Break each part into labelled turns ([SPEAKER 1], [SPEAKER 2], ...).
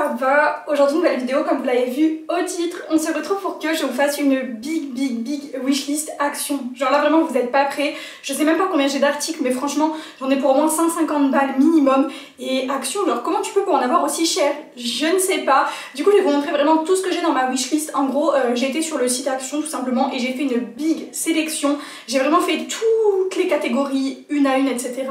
[SPEAKER 1] ça va? Aujourd'hui nouvelle vidéo, comme vous l'avez vu au titre, on se retrouve pour que je vous fasse une big wishlist action. Genre là vraiment vous n'êtes pas prêts, je sais même pas combien j'ai d'articles mais franchement j'en ai pour au moins 150 balles minimum. Et action, genre comment tu peux pour en avoir aussi cher? Je ne sais pas. Du coup je vais vous montrer vraiment tout ce que j'ai dans ma wishlist. En gros j'ai été sur le site Action tout simplement et j'ai fait une big sélection. J'ai vraiment fait toutes les catégories une à une, etc.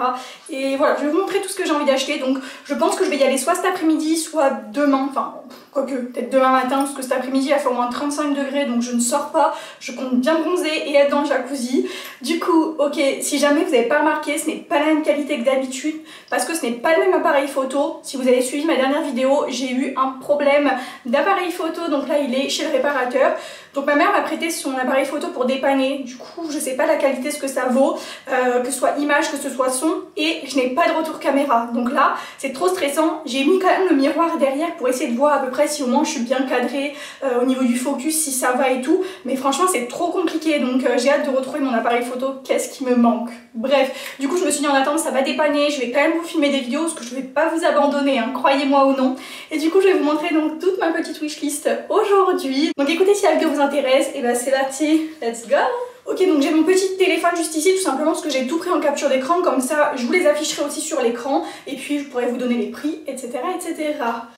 [SPEAKER 1] Et voilà, je vais vous montrer tout ce que j'ai envie d'acheter. Donc je pense que je vais y aller soit cet après-midi, soit demain, enfin quoique peut-être demain matin, parce que cet après-midi il va faire au moins 35 degrés, donc je ne sors pas, je compte bien bronzer et être dans le jacuzzi. Du coup, ok, si jamais vous n'avez pas remarqué, ce n'est pas la même qualité que d'habitude, parce que ce n'est pas le même appareil photo. Si vous avez suivi ma dernière vidéo, j'ai eu un problème d'appareil photo, donc là il est chez le réparateur. Donc ma mère m'a prêté son appareil photo pour dépanner, du coup je sais pas la qualité, ce que ça vaut, que ce soit image, que ce soit son, et je n'ai pas de retour caméra. Donc là c'est trop stressant, j'ai mis quand même le miroir derrière pour essayer de voir à peu près si au moins je suis bien cadrée au niveau du focus, si ça va et tout, mais franchement c'est trop compliqué, donc j'ai hâte de retrouver mon appareil photo, qu'est-ce qui me manque. Bref, du coup je me suis dit en attendant ça va dépanner, je vais quand même vous filmer des vidéos parce que je vais pas vous abandonner, hein, croyez-moi ou non. Et du coup je vais vous montrer donc toute ma petite wishlist aujourd'hui. Donc écoutez, si la vidéo vous intéresse, et ben c'est parti, let's go! Ok, donc j'ai mon petit téléphone juste ici, tout simplement parce que j'ai tout pris en capture d'écran, comme ça je vous les afficherai aussi sur l'écran, et puis je pourrai vous donner les prix, etc. etc.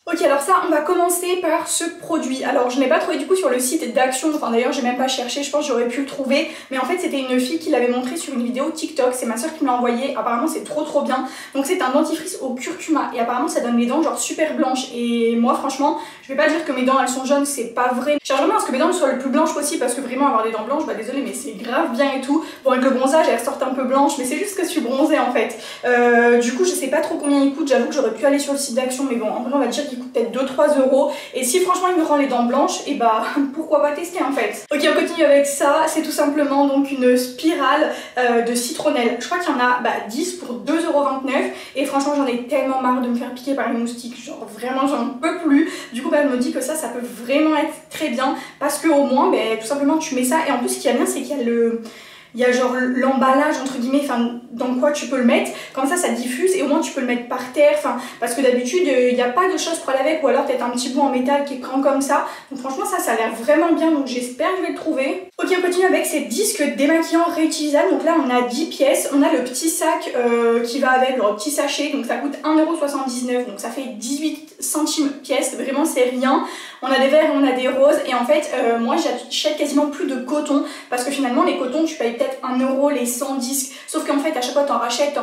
[SPEAKER 1] Ok, alors ça, on va commencer par ce produit. Alors je n'ai pas trouvé du coup sur le site d'Action, enfin d'ailleurs j'ai même pas cherché, je pense que j'aurais pu le trouver, mais en fait c'était une fille qui l'avait montré sur une vidéo TikTok, c'est ma soeur qui me l'a envoyé, apparemment c'est trop bien. Donc c'est un dentifrice au curcuma, et apparemment ça donne les dents genre super blanches, et moi franchement, je vais pas dire que mes dents elles sont jaunes, c'est pas vrai. Je cherche vraiment à ce que mes dents soient le plus blanches possible, parce que vraiment avoir des dents blanches, bah désolé mais c'est grave bien et tout. Bon avec le bronzage elles ressortent un peu blanches, mais c'est juste que je suis bronzée en fait. Du coup je sais pas trop combien il coûte, j'avoue que j'aurais pu aller sur le site d'Action, mais bon en vrai on va dire qu'il coûte peut-être 2-3 euros. Et si franchement il me rend les dents blanches, et bah pourquoi pas tester en fait. Ok, on continue avec ça, c'est tout simplement donc une spirale de citronnelle. Je crois qu'il y en a 10 pour 2,29 €, et franchement j'en ai tellement marre de me faire piquer par les moustiques, genre vraiment j'en peux plus. Du coup elle me dit que ça peut vraiment être très bien, parce que au moins tout simplement tu mets ça, et en plus ce qui est bien c'est qu'il y a il y a genre l'emballage entre guillemets, enfin dans quoi tu peux le mettre, comme ça diffuse, et au moins tu peux le mettre par terre, enfin parce que d'habitude il n'y a pas de choses pour aller avec, ou alors peut-être un petit bout en métal qui est grand comme ça. Donc franchement ça a l'air vraiment bien, donc j'espère que je vais le trouver. Ok, on continue avec ces disques démaquillants réutilisables. Donc là on a 10 pièces, on a le petit sac qui va avec, le petit sachet, donc ça coûte 1,79 €, donc ça fait 18 centimes pièce, vraiment c'est rien. On a des verts, on a des roses, et en fait moi j'achète quasiment plus de coton, parce que finalement les cotons tu payes peut-être 1 € les 100 disques, sauf qu'en fait à chaque fois t'en rachètes,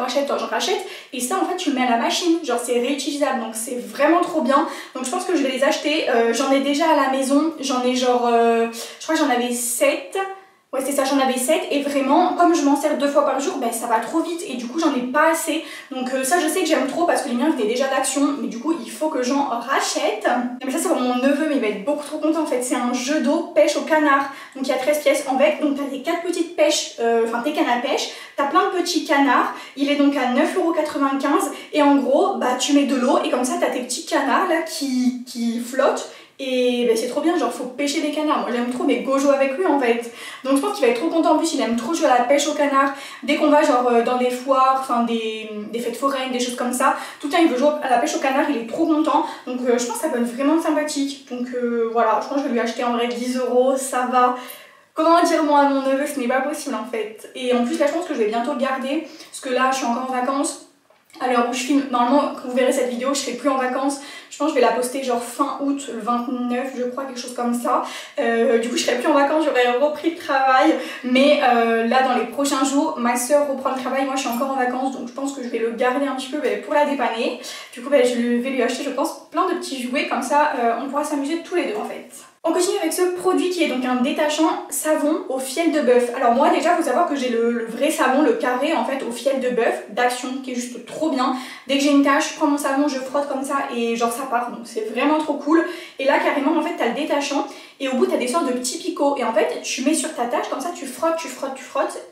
[SPEAKER 1] et ça en fait tu le mets à la machine, genre c'est réutilisable, donc c'est vraiment trop bien. Donc je pense que je vais les acheter, j'en ai déjà à la maison, j'en ai genre je crois que j'en avais 7. Ouais c'est ça, j'en avais 7, et vraiment comme je m'en sers 2 fois par jour, ça va trop vite, et du coup j'en ai pas assez. Donc ça je sais que j'aime trop, parce que les miens venaient déjà d'Action, mais du coup il faut que j'en rachète. Mais ça c'est pour mon neveu, mais il va être beaucoup trop content en fait. C'est un jeu d'eau pêche au canard, donc il y a 13 pièces avec, donc t'as les 4 petites pêches, enfin tes cannes à pêche, t'as plein de petits canards, il est donc à 9,95 €, et en gros tu mets de l'eau, et comme ça t'as tes petits canards là qui flottent. Et c'est trop bien, genre faut pêcher des canards, moi j'aime trop, mais go jouer avec lui en fait. Donc je pense qu'il va être trop content, en plus il aime trop jouer à la pêche au canard. Dès qu'on va genre dans des foires, enfin des fêtes foraines, des choses comme ça, tout le temps il veut jouer à la pêche au canard, il est trop content. Donc je pense que ça peut être vraiment sympathique. Donc voilà, je pense que je vais lui acheter en vrai 10 €, ça va. Comment dire moi à mon neveu, ce n'est pas possible en fait. Et en plus là je pense que je vais bientôt le garder, parce que là je suis encore en vacances. À l'heure où je filme, normalement quand vous verrez cette vidéo je serai plus en vacances. Je pense que je vais la poster genre fin août, le 29 je crois, quelque chose comme ça. Du coup je serai plus en vacances, j'aurai repris le travail. Mais là dans les prochains jours, ma soeur reprend le travail, moi je suis encore en vacances. Donc je pense que je vais le garder un petit peu pour la dépanner. Du coup je vais lui acheter je pense plein de petits jouets, comme ça on pourra s'amuser tous les deux en fait. On continue avec ce produit qui est donc un détachant savon au fiel de bœuf. Alors moi déjà faut savoir que j'ai le vrai savon, le carré en fait au fiel de bœuf d'Action, qui est juste trop bien. Dès que j'ai une tache, je prends mon savon, je frotte comme ça et genre ça part, donc c'est vraiment trop cool. Et là carrément en fait t'as le détachant, et au bout t'as des sortes de petits picots, et en fait tu mets sur ta tâche comme ça, tu frottes.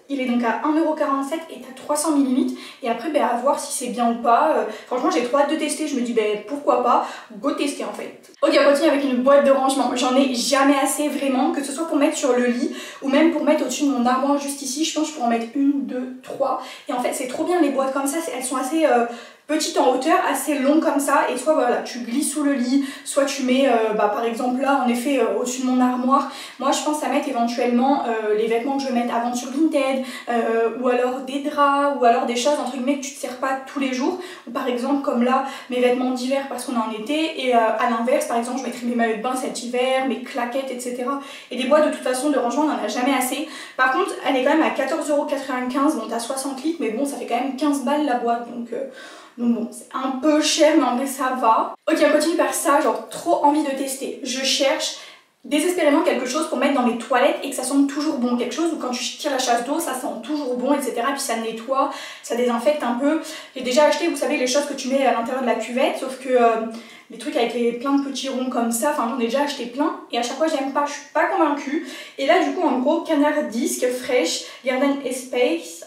[SPEAKER 1] Il est donc à 1,47 € et t'as 300 ml, et après à voir si c'est bien ou pas. Franchement j'ai trop hâte de tester, je me dis pourquoi pas, go tester en fait. Ok, on continue avec une boîte de rangement. J'en ai jamais assez vraiment, que ce soit pour mettre sur le lit ou même pour mettre au-dessus de mon armoire juste ici. Je pense que je pourrais en mettre 1, 2, 3, et en fait c'est trop bien les boîtes comme ça, elles sont assez petite en hauteur, assez longue comme ça, et soit voilà, tu glisses sous le lit, soit tu mets par exemple là en effet au-dessus de mon armoire. Moi je pense à mettre éventuellement les vêtements que je vais mettre avant sur Vinted, ou alors des draps, ou alors des choses entre guillemets que tu te sers pas tous les jours, ou par exemple comme là mes vêtements d'hiver parce qu'on est en été, et à l'inverse par exemple je mettrai mes maillots de bain cet hiver, mes claquettes, etc. Et des boîtes de toute façon de rangement on n'en a jamais assez. Par contre elle est quand même à 14,95 €, bon t'as 60 litres mais bon ça fait quand même 15 balles la boîte, donc bon, c'est un peu cher mais en vrai ça va. Ok, on continue par ça, genre trop envie de tester. Je cherche désespérément quelque chose pour mettre dans les toilettes et que ça sente toujours bon, quelque chose où quand tu tires la chasse d'eau ça sent toujours bon, etc. Puis ça nettoie, ça désinfecte un peu. J'ai déjà acheté, vous savez, les choses que tu mets à l'intérieur de la cuvette, sauf que les trucs avec plein de petits ronds comme ça, enfin j'en ai déjà acheté plein et à chaque fois j'aime pas, je suis pas convaincue. Et là du coup en gros Canard Disc, Fresh, Garden Space,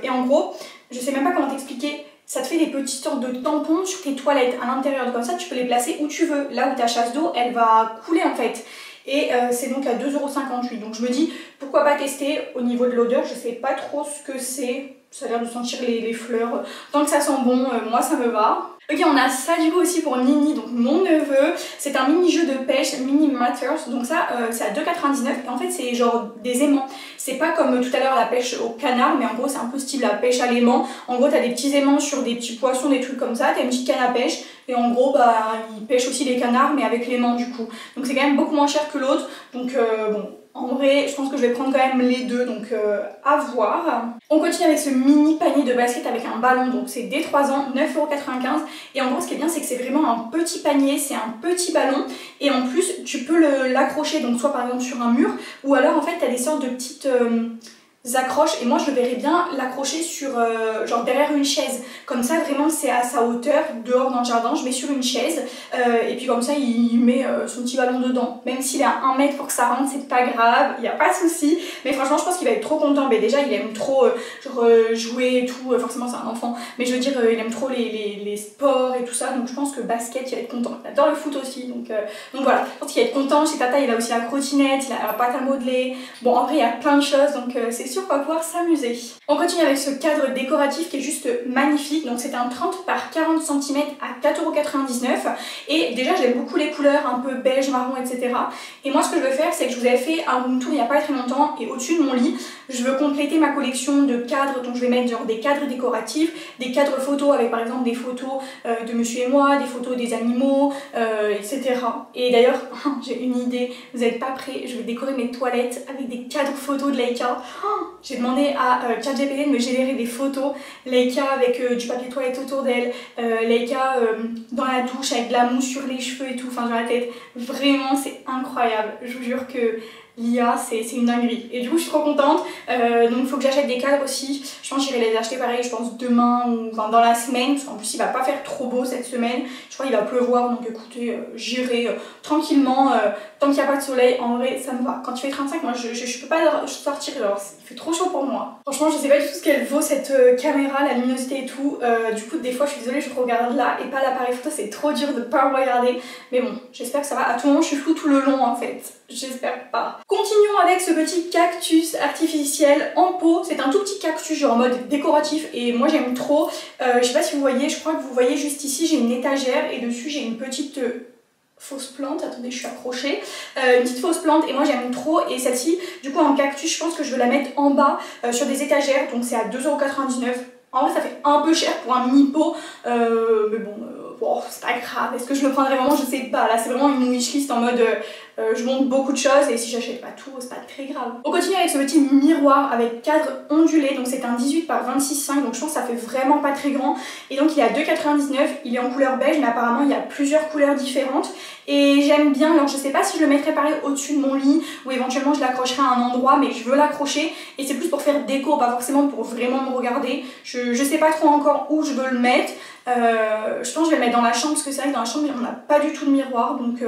[SPEAKER 1] et en gros je sais même pas comment t'expliquer. Ça te fait des petites sortes de tampons sur tes toilettes à l'intérieur, comme ça tu peux les placer où tu veux, là où ta chasse d'eau elle va couler en fait. Et c'est donc à 2,58 €. Donc je me dis pourquoi pas tester au niveau de l'odeur, je sais pas trop ce que c'est, ça a l'air de sentir les fleurs, tant que ça sent bon, moi ça me va. Ok, on a ça du coup aussi pour Nini, donc mon neveu, c'est un mini jeu de pêche, Mini Matters, donc ça c'est à 2,99 € et en fait c'est genre des aimants, c'est pas comme tout à l'heure la pêche au canard, mais en gros c'est un peu style la pêche à l'aimant. En gros t'as des petits aimants sur des petits poissons, des trucs comme ça, t'as une petite canne à pêche et en gros bah ils pêchent aussi les canards mais avec l'aimant du coup, donc c'est quand même beaucoup moins cher que l'autre, donc bon. En vrai, je pense que je vais prendre quand même les deux, donc à voir. On continue avec ce mini panier de basket avec un ballon, donc c'est dès 3 ans, 9,95 €. Et en gros, ce qui est bien, c'est que c'est vraiment un petit panier, c'est un petit ballon. Et en plus, tu peux l'accrocher, donc soit par exemple sur un mur, ou alors en fait, tu as des sortes de petites accroches. Et moi, je le verrais bien l'accrocher sur, genre derrière une chaise. Comme ça, vraiment, c'est à sa hauteur, dehors dans le jardin. Je mets sur une chaise, et puis comme ça, il met son petit ballon dedans. Même s'il est à 1 mètre pour que ça rentre, c'est pas grave, il n'y a pas de souci. Mais franchement, je pense qu'il va être trop content. Mais déjà, il aime trop genre, jouer et tout. Forcément, c'est un enfant. Mais je veux dire, il aime trop les sports et tout ça. Donc je pense que basket, il va être content. Il adore le foot aussi. Donc voilà, je pense qu'il va être content. Chez Tata, il a aussi la trottinette, il a la pâte à modeler. Bon, en vrai, il y a plein de choses. Donc c'est sûr qu'on va pouvoir s'amuser. On continue avec ce cadre décoratif qui est juste magnifique. Donc c'est un 30 par 40 cm à 4,99 €. Et déjà, j'aime beaucoup les couleurs un peu beige, marron, etc. Et moi, ce que je veux faire, c'est que je vous avais fait un room tour il n'y a pas très longtemps. Et au-dessus de mon lit, je veux compléter ma collection de cadres. Donc je vais mettre genre des cadres décoratifs, des cadres photos avec par exemple des photos de monsieur et moi, des photos des animaux, etc. Et d'ailleurs, j'ai une idée, vous n'êtes pas prêts, je vais décorer mes toilettes avec des cadres photos de Leica. J'ai demandé à ChatGPT de me générer des photos, Leica avec du papier toilette autour d'elle, Leica dans la douche avec de la mousse sur les cheveux et tout, enfin sur la tête. Vraiment, c'est incroyable. Je vous jure que l'IA, c'est une dinguerie. Et du coup, je suis trop contente. Donc, il faut que j'achète des cadres aussi. Je pense que j'irai les acheter pareil, je pense demain ou enfin, dans la semaine. Parce qu'en plus, il va pas faire trop beau cette semaine. Je crois qu'il va pleuvoir. Donc, écoutez, j'irai tranquillement. Tant qu'il n'y a pas de soleil, en vrai, ça me va. Quand il fait 35, moi, je peux pas sortir. Alors, il fait trop chaud pour moi. Franchement, je sais pas du tout ce qu'elle vaut cette caméra, la luminosité et tout. Du coup, des fois, je suis désolée, je regarde là et pas l'appareil photo. C'est trop dur de pas regarder. Mais bon, j'espère que ça va. À tout moment, je suis floue tout le long en fait. J'espère pas. Continuons avec ce petit cactus artificiel en pot. C'est un tout petit cactus genre en mode décoratif et moi j'aime trop. Je sais pas si vous voyez, je crois que vous voyez juste ici, j'ai une étagère et dessus j'ai une petite fausse plante. Attendez, je suis accrochée. Une petite fausse plante et moi j'aime trop. Et celle-ci, du coup en cactus, je pense que je vais la mettre en bas sur des étagères. Donc c'est à 2,99 €. En vrai ça fait un peu cher pour un mini pot, mais bon, c'est pas grave. Est-ce que je le prendrai vraiment? Je sais pas. Là c'est vraiment une wishlist en mode je monte beaucoup de choses et si j'achète pas tout, c'est pas très grave. On continue avec ce petit miroir avec cadre ondulé. Donc c'est un 18 par 26,5, donc je pense que ça fait vraiment pas très grand. Et donc il est à 2,99 €. Il est en couleur beige, mais apparemment il y a plusieurs couleurs différentes. Et j'aime bien, alors je sais pas si je le mettrai pareil au-dessus de mon lit ou éventuellement je l'accrocherai à un endroit, mais je veux l'accrocher et c'est plus pour faire déco, pas forcément pour vraiment me regarder. Je sais pas trop encore où je veux le mettre. Je pense que je vais le mettre dans la chambre parce que c'est vrai que dans la chambre on n'a pas du tout de miroir, donc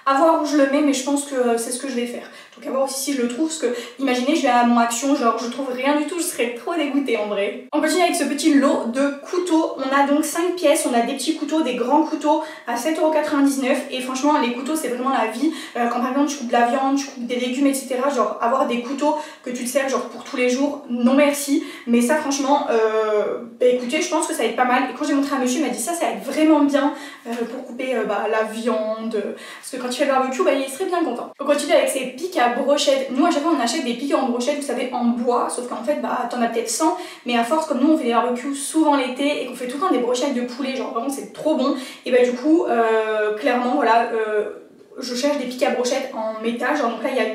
[SPEAKER 1] À voir où je le mets, mais je pense que c'est ce que je vais faire. Donc à voir aussi si je le trouve, parce que imaginez, je vais à mon Action, genre je trouve rien du tout, je serais trop dégoûtée en vrai. On continue avec ce petit lot de couteaux. On a donc 5 pièces, on a des petits couteaux, des grands couteaux à 7,99 € et franchement les couteaux c'est vraiment la vie. Quand par exemple tu coupes de la viande, tu coupes des légumes, etc. Genre avoir des couteaux que tu te sers genre pour tous les jours, non merci. Mais ça franchement, bah, écoutez, je pense que ça va être pas mal. Et quand j'ai montré à monsieur, il m'a dit ça va être vraiment bien pour couper la viande. Parce que quand tu fais le barbecue, bah, il serait bien content. On continue avec ces pics à brochettes. Nous à chaque fois on achète des pics en brochette, vous savez, en bois. Sauf qu'en fait, bah t'en as peut-être 100. Mais à force, comme nous on fait des barbecues souvent l'été et qu'on fait tout le temps des brochettes de poulet, genre vraiment c'est trop bon. Et bah du coup, clairement, voilà, je cherche des pics à brochettes en métal. Genre donc là il y a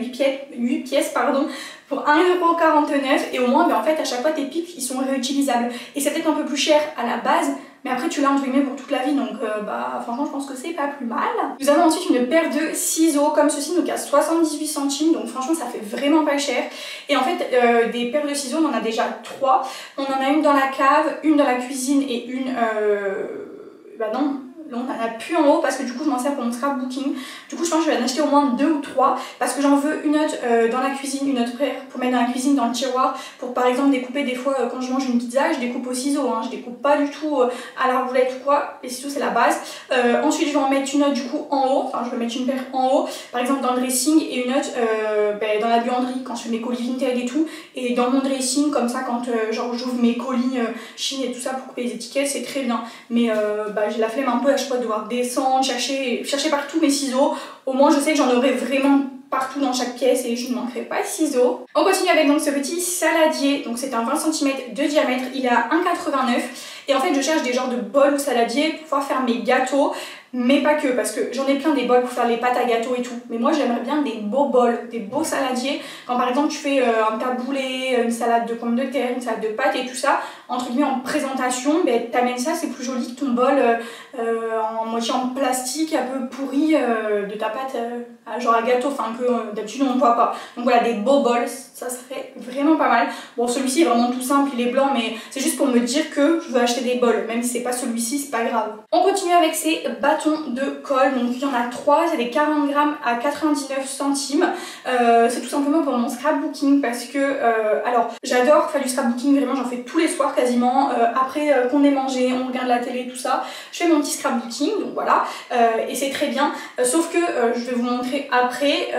[SPEAKER 1] 8 pièces pardon, pour 1,49 € et au moins bah, en fait à chaque fois tes pics ils sont réutilisables. Et c'est peut-être un peu plus cher à la base, mais après tu l'as entre guillemets pour toute la vie, donc bah franchement je pense que c'est pas plus mal. Nous avons ensuite une paire de ciseaux comme ceci, donc à 78 centimes, donc franchement ça fait vraiment pas cher. Et en fait des paires de ciseaux on en a déjà 3. On en a une dans la cave, une dans la cuisine et une bah non, là on en a plus en haut parce que du coup je m'en sers pour mon scrapbooking. Du coup je pense que je vais en acheter au moins 2 ou 3 parce que j'en veux une autre dans la cuisine, une autre paire pour mettre dans la cuisine, dans le tiroir, pour par exemple découper des fois quand je mange une pizza, je découpe au ciseau, hein, je découpe pas du tout à la roulette ou quoi, les ciseaux c'est la base. Ensuite je vais en mettre une autre du coup en haut, enfin je vais mettre une paire en haut, par exemple dans le dressing, et une autre dans la buanderie quand je fais mes colis Vinted et tout, et dans mon dressing comme ça quand genre j'ouvre mes colis Chine et tout ça pour couper les étiquettes, c'est très bien. Mais bah, j'ai la flemme un peu à chaque fois de devoir descendre, chercher partout mes ciseaux. Au moins je sais que j'en aurai vraiment partout dans chaque pièce et je ne manquerai pas de ciseaux. On continue avec donc ce petit saladier, donc c'est un 20 cm de diamètre, il est à 1,89 € et en fait je cherche des genres de bols ou saladiers pour pouvoir faire mes gâteaux. Mais pas que, parce que j'en ai plein des bols pour faire les pâtes à gâteau et tout. Mais moi j'aimerais bien des beaux bols, des beaux saladiers. Quand par exemple tu fais un taboulé, une salade de pommes de terre, une salade de pâtes et tout ça, entre guillemets en présentation, ben, t'amènes ça, c'est plus joli que ton bol en moitié en plastique, un peu pourri de ta pâte genre à gâteau, enfin que d'habitude on ne voit pas. Donc voilà, des beaux bols, ça serait vraiment pas mal. Bon celui-ci est vraiment tout simple, il est blanc, mais c'est juste pour me dire que je veux acheter des bols. Même si c'est pas celui-ci, c'est pas grave. On continue avec ces bâtons de colle, donc il y en a 3, c'est des 40 grammes à 99 centimes. C'est tout simplement pour mon scrapbooking parce que alors j'adore faire du scrapbooking, vraiment j'en fais tous les soirs quasiment. Après qu'on ait mangé, on regarde la télé, tout ça, je fais mon petit scrapbooking, donc voilà, et c'est très bien. Sauf que je vais vous montrer après,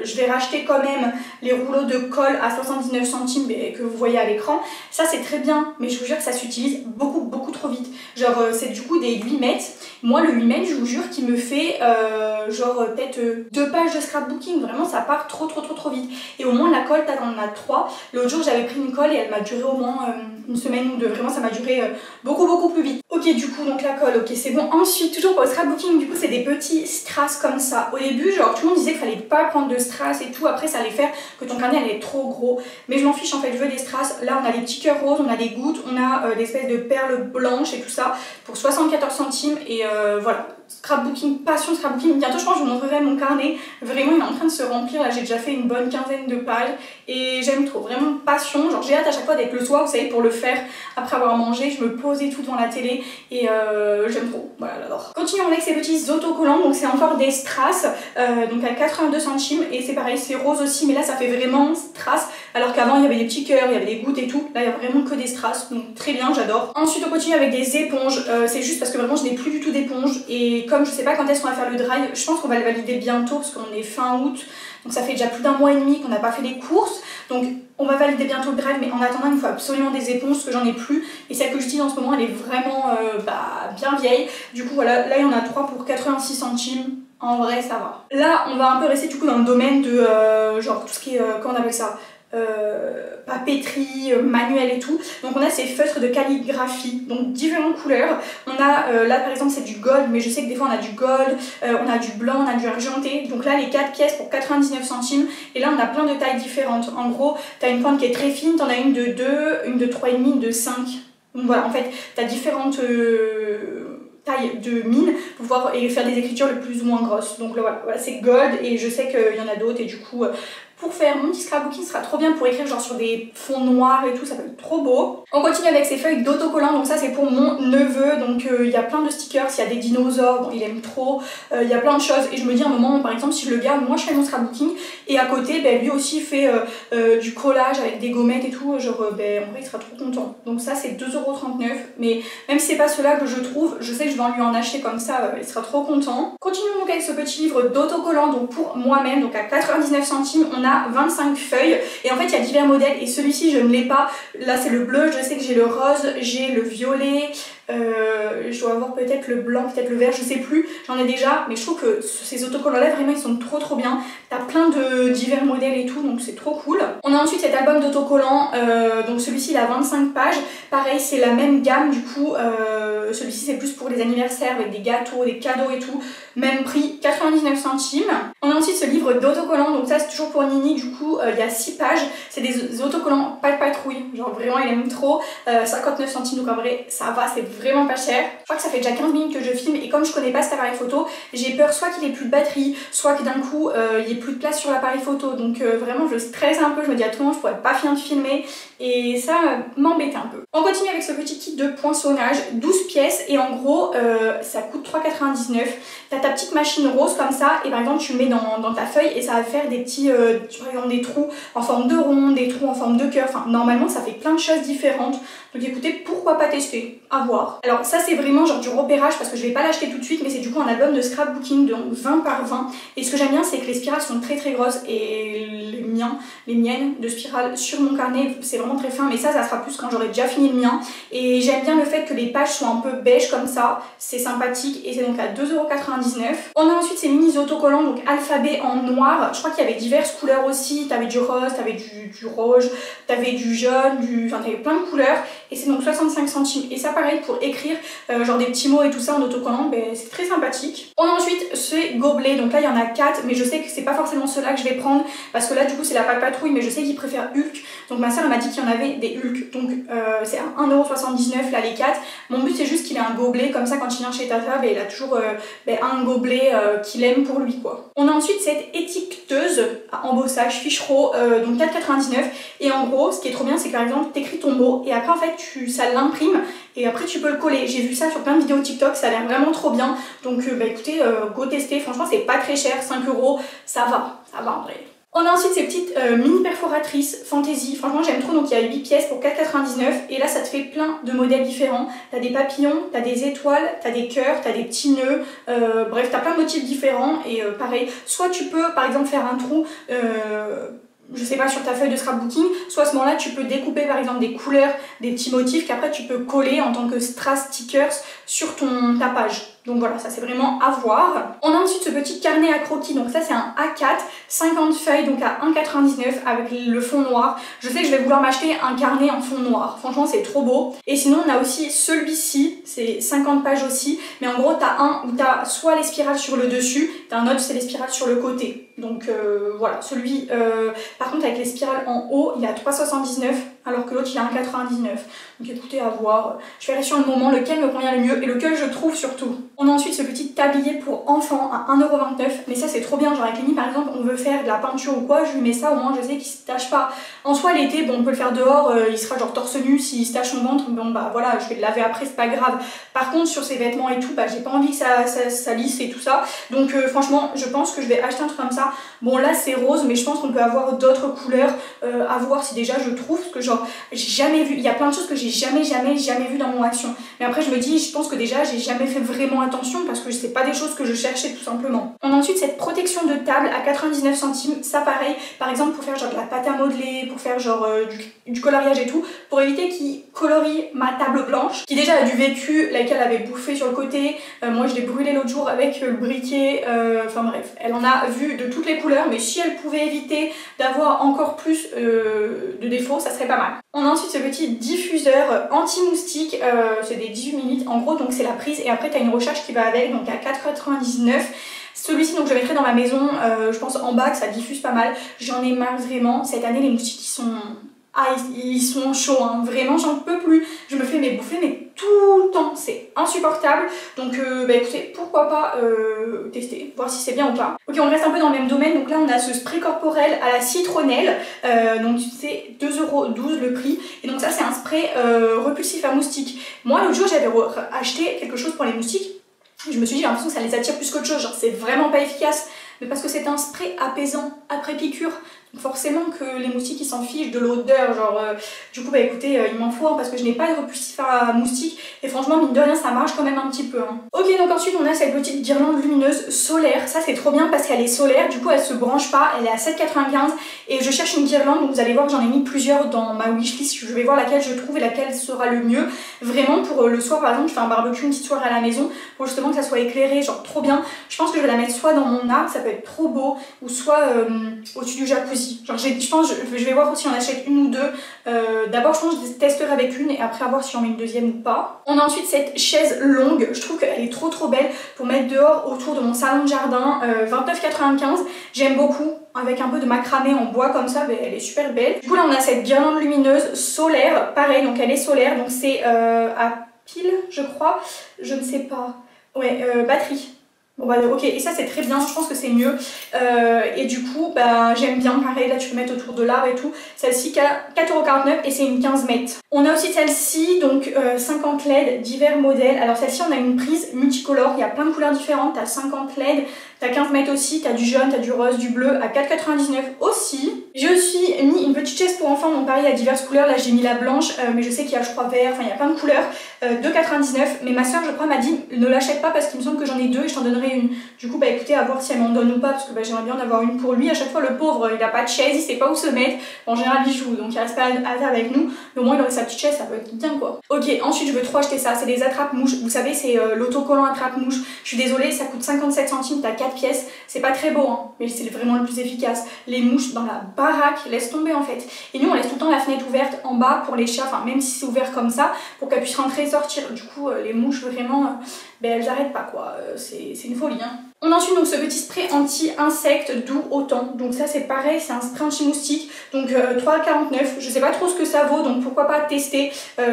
[SPEAKER 1] je vais racheter quand même les rouleaux de colle à 79 centimes que vous voyez à l'écran. Ça c'est très bien, mais je vous jure que ça s'utilise beaucoup trop vite. Genre c'est du coup des 8 mètres. Moi le 8 mètres je vous jure qu'il me fait genre peut-être 2 pages de scrapbooking, vraiment ça part trop vite. Et au moins la colle t'en as 3. L'autre jour j'avais pris une colle et elle m'a duré au moins une semaine ou deux, vraiment ça m'a duré beaucoup plus vite. Ok du coup donc la colle, ok c'est bon. Ensuite toujours pour le scrapbooking du coup c'est des petits strass comme ça. Au début genre tout le monde disait qu'il fallait pas prendre de strass et tout, après ça allait faire que ton carnet allait être trop gros. Mais je m'en fiche en fait, je veux des strass. Là on a des petits cœurs roses, on a des gouttes, on a l'espèce de perles blanches et tout ça pour 74 centimes et voilà. Scrapbooking, passion scrapbooking. Bientôt je pense que je vous montrerai mon carnet. Vraiment il est en train de se remplir, là j'ai déjà fait une bonne quinzaine de pages et j'aime trop, vraiment passion. Genre j'ai hâte à chaque fois d'être le soir, vous savez, pour le faire après avoir mangé, je me pose et tout devant la télé et j'aime trop, voilà j'adore. Continuons avec ces petits autocollants, donc c'est encore des strass, donc à 82 centimes et c'est pareil, c'est rose aussi, mais là ça fait vraiment strass, alors qu'avant il y avait des petits cœurs, il y avait des gouttes et tout, là il y a vraiment que des strass, donc très bien, j'adore. Ensuite on continue avec des éponges, c'est juste parce que vraiment je n'ai plus du tout d'éponge et comme je sais pas quand est-ce qu'on va faire le drive, je pense qu'on va le valider bientôt parce qu'on est fin août, donc ça fait déjà plus d'un mois et demi qu'on n'a pas fait les courses, donc on va valider bientôt le drive, mais en attendant il me faut absolument des éponges parce que j'en ai plus et celle que j'utilise en ce moment elle est vraiment bien vieille. Du coup voilà, là il y en a 3 pour 86 centimes. En vrai ça va. Là on va un peu rester du coup dans le domaine de genre tout ce qui est, comment on appelle ça, papeterie, manuel et tout. Donc on a ces feutres de calligraphie, donc différentes couleurs. On a là par exemple c'est du gold, mais je sais que des fois on a du gold, on a du blanc, on a du argenté. Donc là les 4 pièces pour 99 centimes et là on a plein de tailles différentes. En gros t'as une pointe qui est très fine, t'en as une de 2, une de 3,5, une de 5. Donc voilà, en fait t'as différentes taille de mine pour pouvoir faire des écritures le plus ou moins grosses. Donc là, voilà c'est gold et je sais qu'il y en a d'autres et du coup pour faire mon petit scrapbooking, ce sera trop bien pour écrire genre sur des fonds noirs et tout, ça peut être trop beau. On continue avec ces feuilles d'autocollants, donc ça c'est pour mon neveu, donc il y a plein de stickers, il y a des dinosaures, bon il aime trop, il y a plein de choses et je me dis à un moment par exemple si je le garde, moi je fais mon scrapbooking et à côté ben, lui aussi fait du collage avec des gommettes et tout, genre ben, en vrai il sera trop content. Donc ça c'est 2,39 €, mais même si c'est pas cela que je trouve, je sais que je vais lui en acheter comme ça, il sera trop content. Continuons donc avec ce petit livre d'autocollants, donc pour moi-même, donc à 99 centimes, on a 25 feuilles et en fait il y a divers modèles et celui-ci je ne l'ai pas, là c'est le bleu, je sais que j'ai le rose, j'ai le violet, je dois avoir peut-être le blanc, peut-être le vert, je sais plus, j'en ai déjà, mais je trouve que ces autocollants là vraiment ils sont trop bien, t'as plein de divers modèles et tout, donc c'est trop cool. On a ensuite cet album d'autocollants, donc celui-ci il a 25 pages, pareil c'est la même gamme du coup, celui-ci c'est plus pour les anniversaires avec des gâteaux, des cadeaux et tout, même prix 99 centimes. On a ensuite ce livre d'autocollants, donc ça c'est toujours pour Nini, du coup il y a 6 pages, c'est des autocollants pas de patrouille, genre vraiment il aime trop, 59 centimes donc en vrai ça va, c'est vraiment pas cher. Je crois que ça fait déjà 15 minutes que je filme et comme je connais pas cet appareil photo, j'ai peur soit qu'il ait plus de batterie, soit que d'un coup il y ait plus de place sur l'appareil photo, donc vraiment je stresse un peu, je me dis à tout le monde je pourrais pas finir de filmer et ça m'embête un peu. On continue avec ce petit kit de poinçonnage, 12 pièces et en gros ça coûte 3,99 €. T'as ta petite machine rose comme ça et par exemple tu mets dans ta feuille et ça va faire des petits, par exemple des trous en forme de rond, des trous en forme de cœur, enfin normalement ça fait plein de choses différentes. Donc écoutez, pourquoi pas tester, à voir. Alors ça c'est vraiment genre du repérage parce que je vais pas l'acheter tout de suite mais c'est du coup un album de scrapbooking donc 20 par 20 et ce que j'aime bien c'est que les spirales sont très grosses et les miennes de spirales sur mon carnet c'est vraiment très fin mais ça sera plus quand j'aurai déjà fini le mien et j'aime bien le fait que les pages soient un peu beige comme ça, c'est sympathique et c'est donc à 2,99 €. On a ensuite ces mini autocollants donc alphabet en noir, je crois qu'il y avait diverses couleurs aussi, t'avais du rose, t'avais du rouge, t'avais du jaune, enfin t'avais plein de couleurs et c'est donc 65 centimes et ça pareil pour écrire genre des petits mots et tout ça en autocollant, ben, c'est très sympathique. On a ensuite ces gobelets, donc là il y en a 4 mais je sais que c'est pas forcément ceux-là que je vais prendre parce que là du coup c'est la patrouille mais je sais qu'ils préfèrent Hulk, donc ma soeur elle m'a dit qu'il y en avait des Hulk, donc c'est à 1,79 € là les 4. Mon but c'est juste qu'il ait un gobelet comme ça quand il vient chez Tata, ben, il a toujours un gobelet qu'il aime pour lui quoi. On a ensuite cette étiqueteuse à embossage Fichereau, donc 4,99 € et en gros ce qui est trop bien c'est que par exemple t'écris ton mot et après en fait ça l'imprime et après tu peux le coller. J'ai vu ça sur plein de vidéos TikTok, ça a l'air vraiment trop bien, donc bah écoutez, go tester, franchement c'est pas très cher, 5 €, ça va en vrai. On a ensuite ces petites mini perforatrices Fantasy, franchement j'aime trop, donc il y a 8 pièces pour 4,99 € et là ça te fait plein de modèles différents, t'as des papillons, t'as des étoiles, t'as des cœurs, t'as des petits nœuds, bref t'as plein de motifs différents et pareil, soit tu peux par exemple faire un trou je sais pas sur ta feuille de scrapbooking, soit à ce moment là tu peux découper par exemple des couleurs, des petits motifs qu'après tu peux coller en tant que strass stickers sur ta page. Donc voilà, ça c'est vraiment à voir. On a ensuite ce petit carnet à croquis, donc ça c'est un A4, 50 feuilles donc à 1,99 € avec le fond noir. Je sais que je vais vouloir m'acheter un carnet en fond noir, franchement c'est trop beau. Et sinon on a aussi celui-ci, c'est 50 pages aussi, mais en gros t'as un où t'as soit les spirales sur le dessus, t'as un autre c'est les spirales sur le côté. Donc voilà, celui par contre avec les spirales en haut il est à 3,79 € alors que l'autre il est à 1,99 €. Donc écoutez, à voir, je verrai sur le moment lequel me convient le mieux et lequel je trouve surtout. On a ensuite ce petit tablier pour enfants à 1,29 €, mais ça c'est trop bien, genre avec Lénie par exemple on veut faire de la peinture ou quoi, je lui mets ça, au moins je sais qu'il se tâche pas. En soi l'été, bon on peut le faire dehors, il sera genre torse nu, s'il se tâche son ventre, bon bah voilà, je vais le laver après, c'est pas grave. Par contre sur ses vêtements et tout, bah j'ai pas envie que ça lisse et tout ça, donc franchement je pense que je vais acheter un truc comme ça. Bon là c'est rose, mais je pense qu'on peut avoir d'autres couleurs, à voir si déjà je trouve, parce que genre j'ai jamais vu, il y a plein de choses que j'ai jamais vu dans mon action. Mais après je me dis, je pense que déjà j'ai jamais fait vraiment attention parce que c'est pas des choses que je cherchais tout simplement. On a ensuite cette protection de table à 99 centimes, ça pareil, par exemple pour faire genre de la pâte à modeler, pour faire genre du coloriage et tout, pour éviter qu'il colorie ma table blanche, qui déjà a du vécu, laquelle avait bouffé sur le côté, moi je l'ai brûlé l'autre jour avec le briquet, enfin bref, elle en a vu de toutes les couleurs, mais si elle pouvait éviter d'avoir encore plus de défauts, ça serait pas mal. On a ensuite ce petit diffuseur anti-moustique, c'est des 18 ml en gros, donc c'est la prise et après tu as une recharge qui va avec, donc à 4,99 €. Celui-ci donc je le mettrai dans ma maison, je pense en bas que ça diffuse pas mal. J'en ai marre vraiment, cette année les moustiques ils sont Ah, ils sont chauds, hein. Vraiment, j'en peux plus. Je me fais mes bouffées, mais tout le temps, c'est insupportable. Donc, bah écoutez, pourquoi pas tester, voir si c'est bien ou pas. Ok, on reste un peu dans le même domaine. Donc là, on a ce spray corporel à la citronnelle. Donc, c'est 2,12 € le prix. Et donc, ça, c'est un spray repulsif à moustiques. Moi, l'autre jour, j'avais acheté quelque chose pour les moustiques. Je me suis dit, j'ai l'impression que ça les attire plus qu'autre chose. Genre, c'est vraiment pas efficace. Mais parce que c'est un spray apaisant après piqûre. Donc forcément que les moustiques ils s'en fichent de l'odeur, genre du coup bah écoutez il m'en faut parce que je n'ai pas de repulsif à moustiques et franchement mine de rien ça marche quand même un petit peu hein. Ok, donc ensuite on a cette petite guirlande lumineuse solaire, ça c'est trop bien parce qu'elle est solaire, du coup elle se branche pas, elle est à 7,95 et je cherche une guirlande, donc vous allez voir que j'en ai mis plusieurs dans ma wishlist, je vais voir laquelle je trouve et laquelle sera le mieux, vraiment pour le soir par exemple je fais un barbecue, une petite soirée à la maison pour justement que ça soit éclairé, genre trop bien, je pense que je vais la mettre soit dans mon arbre, ça peut être trop beau, ou soit au-dessus du jacuzzi. Genre je pense je vais voir si on achète une ou deux. D'abord je pense que je testerai avec une et après à voir si j'en mets une deuxième ou pas. On a ensuite cette chaise longue, je trouve qu'elle est trop belle pour mettre dehors autour de mon salon de jardin, 29,95. J'aime beaucoup, avec un peu de macramé en bois comme ça, mais elle est super belle. Du coup là on a cette guirlande lumineuse solaire, pareil donc elle est solaire, donc c'est à pile je crois, je ne sais pas, ouais batterie. Bon bah ok, et ça c'est très bien, je pense que c'est mieux. Et du coup, bah j'aime bien, pareil, là tu peux mettre autour de l'arbre et tout. Celle-ci 4,49 € et c'est une 15 mètres. On a aussi celle-ci, donc 50 LED, divers modèles. Alors celle-ci on a une prise multicolore, il y a plein de couleurs différentes, t'as 50 LED, t'as 15 mètres aussi, t'as du jaune, t'as du rose, du bleu à 4,99 € aussi. Je suis mis une petite chaise pour enfants, donc pareil, il y a diverses couleurs, là j'ai mis la blanche, mais je sais qu'il y a je crois vert, enfin il y a plein de couleurs, 2,99 €. Mais ma soeur je crois m'a dit ne l'achète pas parce qu'il me semble que j'en ai deux et je t'en donnerai une. Du coup bah écoutez à voir si elle m'en donne ou pas parce que bah, j'aimerais bien en avoir une pour lui. À chaque fois le pauvre il a pas de chaise, il sait pas où se mettre, en général il joue donc il reste pas à avec nous, mais au moins il aurait sa petite chaise, ça peut être bien quoi. Ok, ensuite je veux trop acheter ça, c'est des attrape-mouches, vous savez c'est l'autocollant attrape-mouche. Je suis désolée, ça coûte 57 centimes, t'as 4 pièces, c'est pas très beau hein, mais c'est vraiment le plus efficace. Les mouches dans la baraque, laisse tomber en fait. Et nous on laisse tout le temps la fenêtre ouverte en bas pour les chats, enfin même si c'est ouvert comme ça, pour qu'elles puissent rentrer et sortir. Du coup les mouches vraiment, ben elles arrêtent pas quoi, c'est une folie hein. On a ensuite donc ce petit spray anti-insectes doux autant. Donc ça c'est pareil, c'est un spray anti-moustique. Donc 3,49 €. Je sais pas trop ce que ça vaut, donc pourquoi pas tester,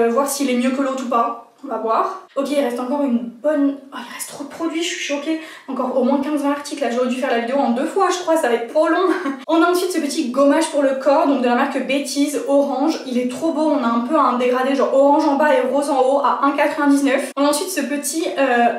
[SPEAKER 1] voir s'il est mieux que l'autre ou pas. On va voir. Ok, il reste encore une bonne... Oh, il reste trop de produits, je suis choquée. Encore au moins 15-20 articles. Là, j'aurais dû faire la vidéo en 2 fois, je crois. Ça va être trop long. On a ensuite ce petit gommage pour le corps, donc de la marque Bêtise, orange. Il est trop beau. On a un peu un dégradé genre orange en bas et rose en haut à 1,99 €. On a ensuite ce petit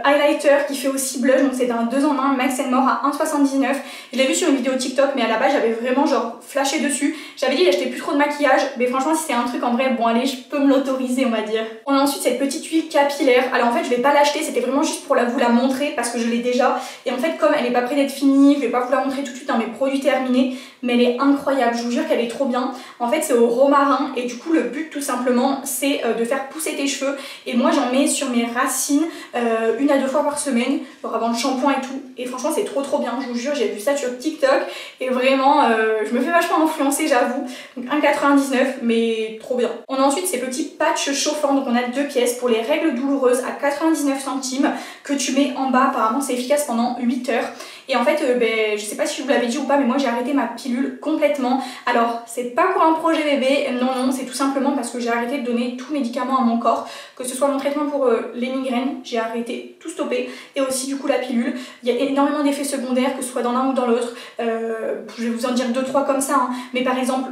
[SPEAKER 1] highlighter qui fait aussi blush. Donc c'est un 2 en 1 Max & More à 1,79 €. Je l'ai vu sur une vidéo TikTok, mais à la base, j'avais vraiment genre flashé dessus. J'avais dit d'acheter plus trop de maquillage, mais franchement, si c'est un truc en vrai, bon allez, je peux me l'autoriser, on va dire. On a ensuite cette petite huile capillaire. Alors en fait je vais pas l'acheter, c'était vraiment juste pour vous la montrer parce que je l'ai déjà. Et en fait comme elle est pas près d'être finie, je vais pas vous la montrer tout de suite dans mes produits terminés, mais elle est incroyable, je vous jure qu'elle est trop bien. En fait c'est au romarin et du coup le but tout simplement c'est de faire pousser tes cheveux. Et moi j'en mets sur mes racines 1 à 2 fois par semaine, genre avant le shampoing et tout. Et franchement c'est trop bien, je vous jure, j'ai vu ça sur TikTok et vraiment je me fais vachement influencer j'avoue. Donc 1,99 €, mais trop bien. On a ensuite ces petits patchs chauffants, donc on a 2 pièces pour les règles douloureuses à 99 centimes que tu mets en bas. Apparemment c'est efficace pendant 8 heures. Et en fait ben, je sais pas si je vous l'avais dit ou pas, mais moi j'ai arrêté ma pilule complètement. Alors c'est pas pour un projet bébé, non c'est tout simplement parce que j'ai arrêté de donner tout médicament à mon corps, que ce soit mon traitement pour les migraines, j'ai arrêté, tout stoppé, et aussi du coup la pilule. Il y a énormément d'effets secondaires, que ce soit dans l'un ou dans l'autre. Je vais vous en dire 2-3 comme ça hein. Mais par exemple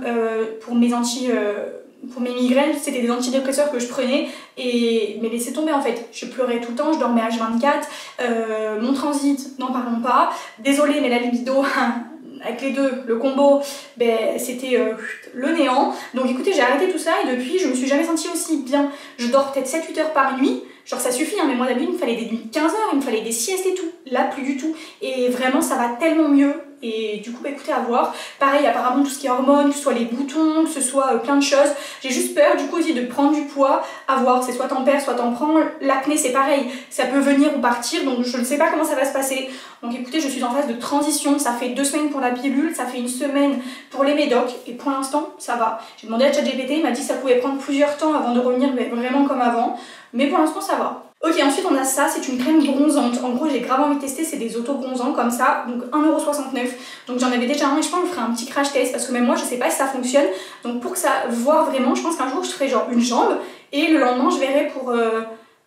[SPEAKER 1] pour mes migraines, c'était des antidépresseurs que je prenais mais laissez tomber en fait. Je pleurais tout le temps, je dormais H24, mon transit, n'en parlons pas. Désolée mais la libido, avec les deux, le combo, ben, c'était le néant. Donc écoutez, j'ai arrêté tout ça et depuis je me suis jamais sentie aussi bien. Je dors peut-être 7-8 heures par nuit. Genre ça suffit, hein, mais moi d'habitude il me fallait des nuits de 15 heures, il me fallait des siestes et tout. Là plus du tout. Et vraiment ça va tellement mieux. Et du coup bah écoutez à voir. Pareil apparemment tout ce qui est hormones, que ce soit les boutons, que ce soit plein de choses. J'ai juste peur du coup aussi de prendre du poids. À voir, c'est soit t'en perds, soit t'en prends. L'acné c'est pareil, ça peut venir ou partir, donc je ne sais pas comment ça va se passer. Donc écoutez, je suis en phase de transition. Ça fait 2 semaines pour la pilule, ça fait 1 semaine pour les médocs. Et pour l'instant ça va. J'ai demandé à ChatGPT, il m'a dit que ça pouvait prendre plusieurs temps avant de revenir mais vraiment comme avant. Mais pour l'instant ça va. Ok, ensuite on a ça, c'est une crème bronzante. En gros, j'ai grave envie de tester, c'est des auto-bronzants comme ça, donc 1,69€. Donc j'en avais déjà un, mais je pense que je ferai un petit crash test parce que même moi je sais pas si ça fonctionne. Donc pour que ça voir vraiment, je pense qu'un jour je ferai genre une jambe et le lendemain je verrai pour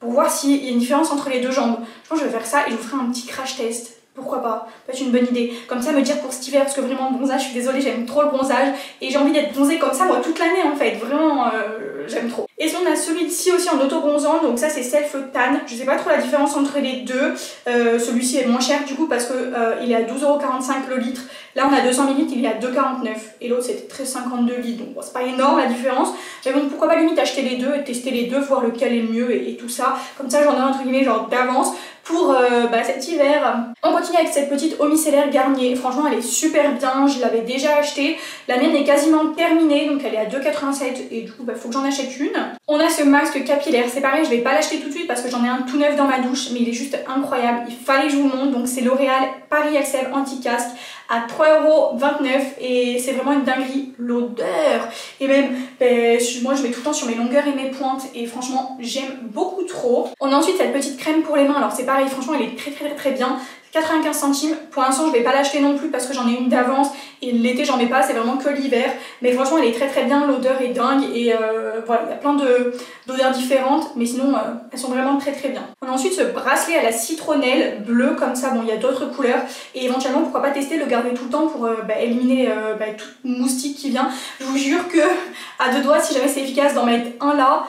[SPEAKER 1] voir s'il y a une différence entre les deux jambes. Je pense que je vais faire ça et je vous ferai un petit crash test. Pourquoi pas? Peut-être une bonne idée. Comme ça, me dire pour cet hiver, parce que vraiment, le bronzage, je suis désolée, j'aime trop le bronzage. Et j'ai envie d'être bronzée comme ça, moi, toute l'année en fait. Vraiment, j'aime trop. Et sinon, on a celui-ci aussi en auto-bronzant. Donc, ça, c'est Self Tan. Je sais pas trop la différence entre les deux. Celui-ci est moins cher du coup, parce que il est à 12,45€ le litre. Là, on a 200 ml, il est à 2,49€. Et l'autre, c'était 13,52 litres. Donc, bon, c'est pas énorme la différence. Mais bon, pourquoi pas limite acheter les deux et tester les deux, voir lequel est le mieux et tout ça. Comme ça, j'en ai entre guillemets, genre d'avance pour cet hiver. On continue avec cette petite eau micellaire Garnier. Franchement, elle est super bien. Je l'avais déjà achetée. La mienne est quasiment terminée, donc elle est à 2,87€ et du coup, faut que j'en achète une. On a ce masque capillaire. C'est pareil, je vais pas l'acheter tout de suite parce que j'en ai un tout neuf dans ma douche, mais il est juste incroyable. Il fallait que je vous le montre. Donc, c'est L'Oréal Paris Excel Anti-Casque à 3,29€ et c'est vraiment une dinguerie. L'odeur et même, moi je mets tout le temps sur mes longueurs et mes pointes et franchement, j'aime beaucoup trop. On a ensuite cette petite crème pour les mains. Alors c'est pareil, franchement, elle est très bien. 95 centimes. Pour l'instant, je vais pas l'acheter non plus parce que j'en ai une d'avance et l'été, j'en mets pas, c'est vraiment que l'hiver. Mais franchement, elle est très bien, l'odeur est dingue et voilà, il y a plein d'odeurs différentes, mais sinon, elles sont vraiment très bien. On a ensuite ce bracelet à la citronnelle bleu comme ça. Bon, il y a d'autres couleurs et éventuellement, pourquoi pas tester, le garder tout le temps pour éliminer toute moustique qui vient. Je vous jure que à deux doigts, si jamais c'est efficace, d'en mettre un là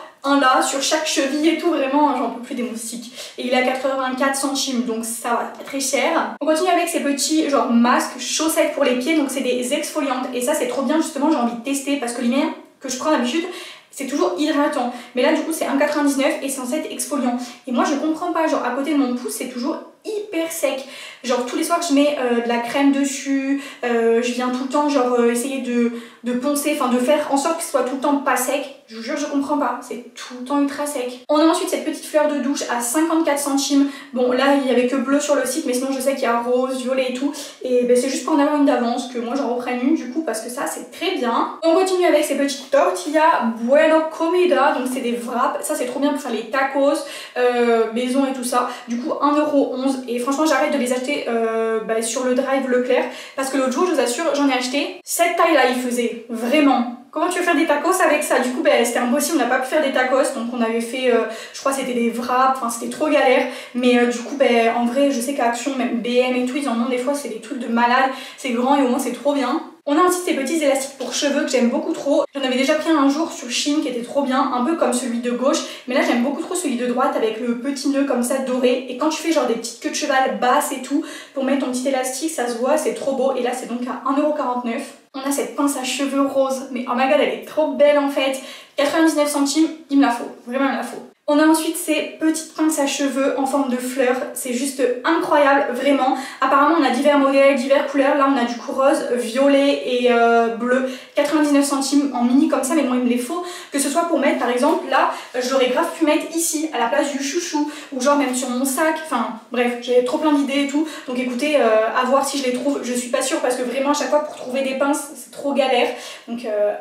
[SPEAKER 1] sur chaque cheville et tout, vraiment j'en peux plus des moustiques. Et il est à 84 centimes, donc ça va, pas très cher. On continue avec ces petits genre masques, chaussettes pour les pieds, donc c'est des exfoliantes et ça c'est trop bien, justement j'ai envie de tester parce que les miens que je prends d'habitude c'est toujours hydratant, mais là du coup c'est 1,99€ et c'est censé être exfoliant. Et moi je comprends pas, genre à côté de mon pouce c'est toujours hyper sec. Genre tous les soirs je mets de la crème dessus, je viens tout le temps genre essayer de poncer, enfin de faire en sorte que ce soit tout le temps pas sec. Je vous jure, je comprends pas, c'est tout le temps ultra sec. On a ensuite cette petite fleur de douche à 54 centimes. Bon là il y avait que bleu sur le site, mais sinon je sais qu'il y a rose, violet et tout. Et c'est juste pour en avoir une d'avance que moi j'en reprenne une du coup parce que ça c'est très bien. On continue avec ces petites tortillas Bueno Comida, donc c'est des wraps. Ça c'est trop bien pour faire les tacos, maison et tout ça. Du coup 1,11€ et franchement j'arrête de les acheter sur le drive Leclerc parce que l'autre jour je vous assure j'en ai acheté. Cette taille là il faisait vraiment. Comment tu veux faire des tacos avec ça? Du coup c'était impossible, on n'a pas pu faire des tacos, donc on avait fait, je crois c'était des wraps, enfin c'était trop galère, mais du coup en vrai je sais qu'à Action, même BM et tout, ils en ont des fois, c'est des trucs de malade, c'est grand et au moins c'est trop bien. On a aussi ces petits élastiques pour cheveux que j'aime beaucoup trop. J'en avais déjà pris un jour sur Shein qui était trop bien, un peu comme celui de gauche, mais là j'aime beaucoup trop celui de droite avec le petit nœud comme ça doré. Et quand tu fais genre des petites queues de cheval basses et tout, pour mettre ton petit élastique, ça se voit, c'est trop beau. Et là c'est donc à 1,49€. On a cette pince à cheveux rose, mais oh my god, elle est trop belle en fait. 99 centimes, il me la faut, vraiment il me la faut. On a ensuite ces petites pinces à cheveux en forme de fleurs, c'est juste incroyable, vraiment. Apparemment on a divers modèles, divers couleurs, là on a du coup rose, violet et bleu, 99 centimes en mini comme ça, mais moi il me les faut, que ce soit pour mettre par exemple, là j'aurais grave pu mettre ici, à la place du chouchou, ou genre même sur mon sac, enfin bref, j'ai trop plein d'idées et tout, donc écoutez, à voir si je les trouve, je suis pas sûre parce que vraiment à chaque fois pour trouver des pinces c'est trop galère, donc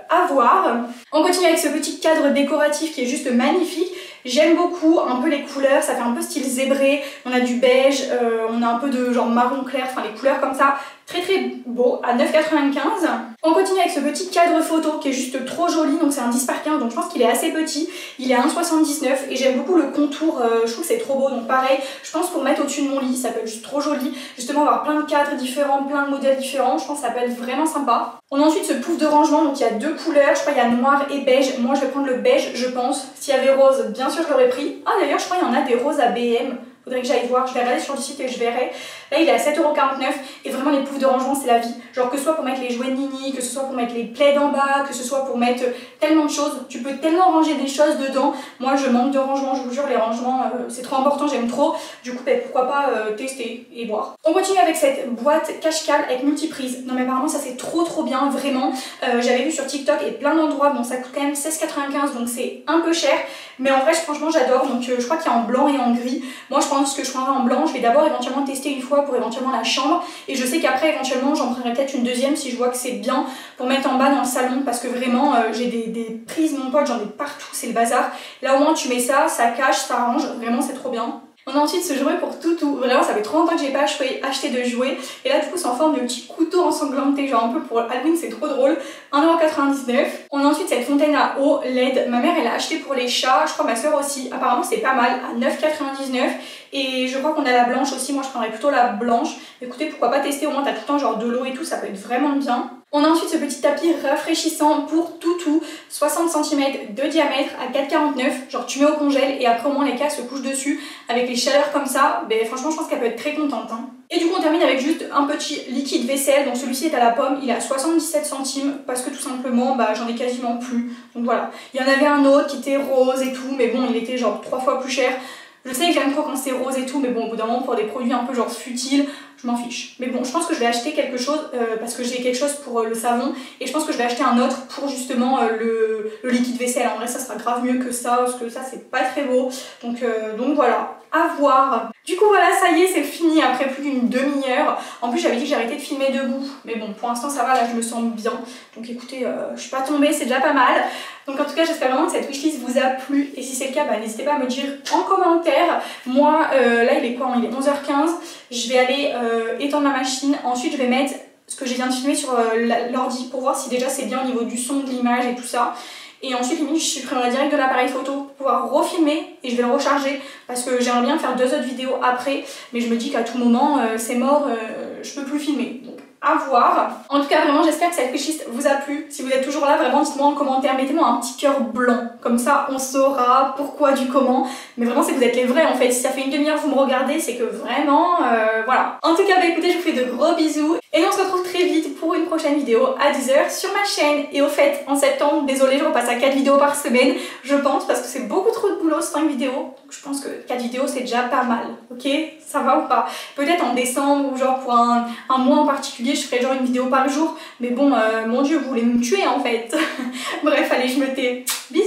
[SPEAKER 1] à voir. On continue avec ce petit cadre décoratif qui est juste magnifique. J'aime beaucoup un peu les couleurs, ça fait un peu style zébré, on a du beige, on a un peu de genre marron clair, enfin les couleurs comme ça, très beau, à 9,95€. On continue avec ce petit cadre photo qui est juste trop joli, donc c'est un 10x15, donc je pense qu'il est assez petit, il est à 1,79€ et j'aime beaucoup le contour, je trouve que c'est trop beau, donc pareil, je pense pour mettre au-dessus de mon lit, ça peut être juste trop joli, justement avoir plein de cadres différents, plein de modèles différents, je pense que ça peut être vraiment sympa. On a ensuite ce pouf de rangement, donc il y a deux couleurs, je crois qu'il y a noir et beige, moi je vais prendre le beige je pense, s'il y avait rose, bien sûr je l'aurais pris. Ah d'ailleurs je crois qu'il y en a des roses à BM, faudrait que j'aille voir, je vais regarder sur le site et je verrai. Là il est à 7,49€ et vraiment les poufs de rangement c'est la vie. Genre que ce soit pour mettre les jouets de Nini, que ce soit pour mettre les plaids en bas, que ce soit pour mettre tellement de choses. Tu peux tellement ranger des choses dedans. Moi je manque de rangement, je vous jure les rangements c'est trop important, j'aime trop. Du coup pourquoi pas tester et voir. On continue avec cette boîte cache-câble avec multiprise. Non mais apparemment ça c'est trop bien vraiment. J'avais vu sur TikTok et plein d'endroits, bon ça coûte quand même 16,95€ donc c'est un peu cher. Mais en vrai franchement j'adore, donc je crois qu'il y a en blanc et en gris. Moi je pense pense que je prendrai en blanc. Je vais d'abord éventuellement tester une fois pour éventuellement la chambre. Et je sais qu'après éventuellement j'en prendrai peut-être une deuxième si je vois que c'est bien pour mettre en bas dans le salon. Parce que vraiment j'ai des prises mon pote, j'en ai partout, c'est le bazar. Là au moins tu mets ça, ça cache, ça arrange, vraiment c'est trop bien. On a ensuite ce jouet pour Toutou. Vraiment, ça fait trop longtemps que j'ai pas acheté de jouets. Et là, du coup, c'est en forme de petit couteau ensanglanté, genre un peu pour Halloween, c'est trop drôle. 1,99 €. On a ensuite cette fontaine à eau LED. Ma mère, elle a acheté pour les chats. Je crois ma soeur aussi. Apparemment, c'est pas mal, à 9,99 €. Et je crois qu'on a la blanche aussi. Moi, je prendrais plutôt la blanche. Écoutez, pourquoi pas tester? Au moins, t'as tout le temps genre de l'eau et tout. Ça peut être vraiment bien. On a ensuite ce petit tapis rafraîchissant pour Toutou, 60 cm de diamètre à 4,49 €. Genre tu mets au congèle et après au moins les cas se couchent dessus. Avec les chaleurs comme ça, ben, franchement je pense qu'elle peut être très contente. Hein. Et du coup on termine avec juste un petit liquide vaisselle. Donc celui-ci est à la pomme, il est à 77 centimes parce que tout simplement bah, j'en ai quasiment plus. Donc voilà, il y en avait un autre qui était rose et tout, mais bon il était genre 3 fois plus cher. Je sais que j'aime trop quand c'est rose et tout, mais bon au bout d'un moment pour des produits un peu genre futiles, je m'en fiche. Mais bon, je pense que je vais acheter quelque chose parce que j'ai quelque chose pour le savon et je pense que je vais acheter un autre pour justement le liquide vaisselle. En vrai, ça sera grave mieux que ça parce que ça, c'est pas très beau. Donc voilà, à voir. Du coup, voilà, ça y est, c'est fini après plus d'une demi-heure. En plus, j'avais dit que j'arrêtais de filmer debout. Mais bon, pour l'instant, ça va, là, je me sens bien. Donc écoutez, je suis pas tombée, c'est déjà pas mal. Donc en tout cas, j'espère vraiment que cette wishlist vous a plu. Et si c'est le cas, bah, n'hésitez pas à me dire en commentaire. Moi, là, il est quoi? Il est 11h15. Je vais aller étendre ma machine. Ensuite, je vais mettre ce que je viens de filmer sur l'ordi pour voir si déjà c'est bien au niveau du son, de l'image et tout ça. Et ensuite, limite, je supprimerai direct de l'appareil photo pour pouvoir refilmer et je vais le recharger parce que j'aimerais bien faire 2 autres vidéos après. Mais je me dis qu'à tout moment, c'est mort, je peux plus filmer. Donc, à voir. En tout cas, vraiment, j'espère que cette wishlist vous a plu. Si vous êtes toujours là, vraiment, dites-moi en commentaire. Mettez-moi un petit cœur blanc. Comme ça, on saura pourquoi du comment. Mais vraiment, c'est que vous êtes les vrais, en fait. Si ça fait une demi-heure que vous me regardez, c'est que vraiment, voilà. En tout cas, bah, écoutez, je vous fais de gros bisous. Et on se retrouve très vite pour une prochaine vidéo à 10 h sur ma chaîne. Et au fait, en septembre, désolée, je repasse à 4 vidéos par semaine, je pense, parce que c'est beaucoup trop de boulot, 5 vidéos. Donc je pense que 4 vidéos, c'est déjà pas mal. Ok? Ça va ou pas? Peut-être en décembre ou genre pour un mois en particulier, je ferai genre une vidéo par jour. Mais bon, mon Dieu, vous voulez me tuer en fait. Bref, allez, je me tais. Bisous.